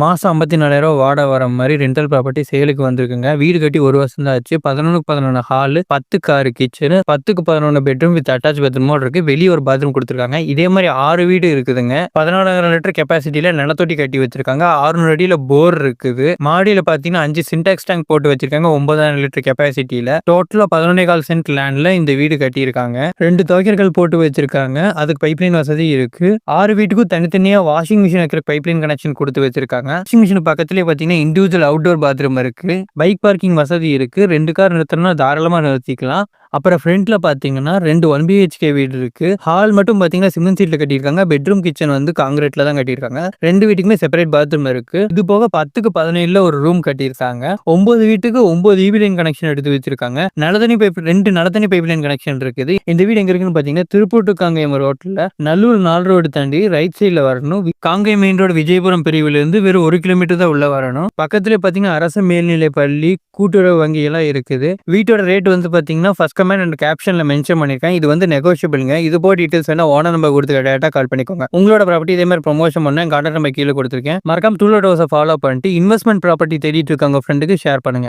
மாசம் 54,000 வாடகை வர மாரி ரெண்டல் ப்ராப்பர்ட்டி சேலுக்கு வந்திருக்குங்க. வீடு கட்டி 1 வருஷம் தான் ஆச்சு. 11க்கு 11 ஹாலு, 10 காரு கிச்சனு, 10க்கு 11 பெட்ரூம் வித் அட்டாச் பாத்ரூமோட இருக்கு. வெளிய ஒரு பாத்ரூம் குடுத்துருக்காங்க. இதே மாரி 6 வீடு இருக்குதுங்க. 14,000 லிட்டர் கெப்பாசிட்டில நிலத்தொட்டி கட்டி வச்சிருக்காங்க. 600 அடியில போர் இருக்குது. மாடியில பார்த்தீங்கன்னா 5 சின்டாக்ஸ் டேங்க் போட்டு வச்சிருக்காங்க. 9,000 லிட்டர் கெப்பாசிட்டில. டோட்டலா 11,15 சென்ட் லேண்ட்ல இந்த வீடு கட்டியிருக்காங்க. 2 துவைக்கர்கள் போட்டு வச்சிருக்காங்க. அதுக்கு பைப்லைன் வசதி இருக்கு. 6 வீட்டுக்கும் தனித்தனியா வாஷிங் மிஷின் வைக்கிற பைப்லைன் கனெக்ஷன் குடுத்து வச்சிருக்காங்க. வாஷிங் மிஷின் பக்கத்திலேயே பார்த்தீங்கன்னா இண்டிவிஜுவல் அவுட்டோர் பாத்ரூம் இருக்கு. பைக் பார்க்கிங் வசதி இருக்கு. 2 கார் நிறுத்தணும்னா தாராளமா நிறுத்திக்கலாம். அப்புறம் ஃப்ரண்ட்ல பார்த்தீங்கன்னா 2 1 BHK வீடு இருக்கு. ஹால் மட்டும் பார்த்தீங்கன்னா சிமெண்ட் சீட்ல கட்டியிருக்காங்க. பெட்ரூம் கிச்சன் வந்து கான்கிரீட்ல தான் கட்டியிருக்காங்க. 2 வீட்டுக்குமே செப்பரேட் பாத்ரூம் இருக்கு. இது போக 10க்கு 17ல ஒரு ரூம் கட்டியிருக்காங்க. 9 வீட்டுக்கு 9 EB லைன் கனெக்ஷன் எடுத்து வச்சிருக்காங்க. Nallathanni pipe 2 Nallathanni pipe line connection இருக்குது. இந்த வீடு எங்க இருக்குன்னு பார்த்தீங்கன்னா திருப்பூர் டு காங்கேயம் ரோட்ல நல்லூர் 4 ரோடு தாண்டி ரைட் சைடுல வரணும். காங்கேயம் மெயின் ரோடு விஜயபுரம் பிரிவுல இருந்து வெறும் 1 கிலோமீட்டர் தான் உள்ள வரணும். பக்கத்துலேயே பார்த்தீங்கன்னா அரசு மேல்நிலை பள்ளி, கூட்டுறவு வங்கி எல்லாம் இருக்குது. வீட்டோட ரேட் வந்து பார்த்தீங்கன்னா ஃபர்ஸ்ட் கமெண்ட் அண்ட் கேப்ஷன்ல மென்ஷன் பண்ணிருக்கேன். இது வந்து நெகோஷியபிள்ங்க. இது போல டீடைல்ஸ் வேணா ஓனர் நம்பர் கொடுத்து டேரக்டா கால் பண்ணிக்கோங்க. உங்களோட ப்ராப்பர்ட்டி இதே மாதிரி ப்ரமோஷன் பண்ண கான்டாக்ட் நம்பர் கீழே கொடுத்துருக்கேன். மறக்காம டூலர் ஹவுஸை ஃபாலோ பண்ணிட்டு இன்வெஸ்ட்மெண்ட் ப்ராப்பர்ட்டி தேடிட்டு இருக்காங்க ஃப்ரெண்டுக்கு ஷேர் பண்ணுங்க.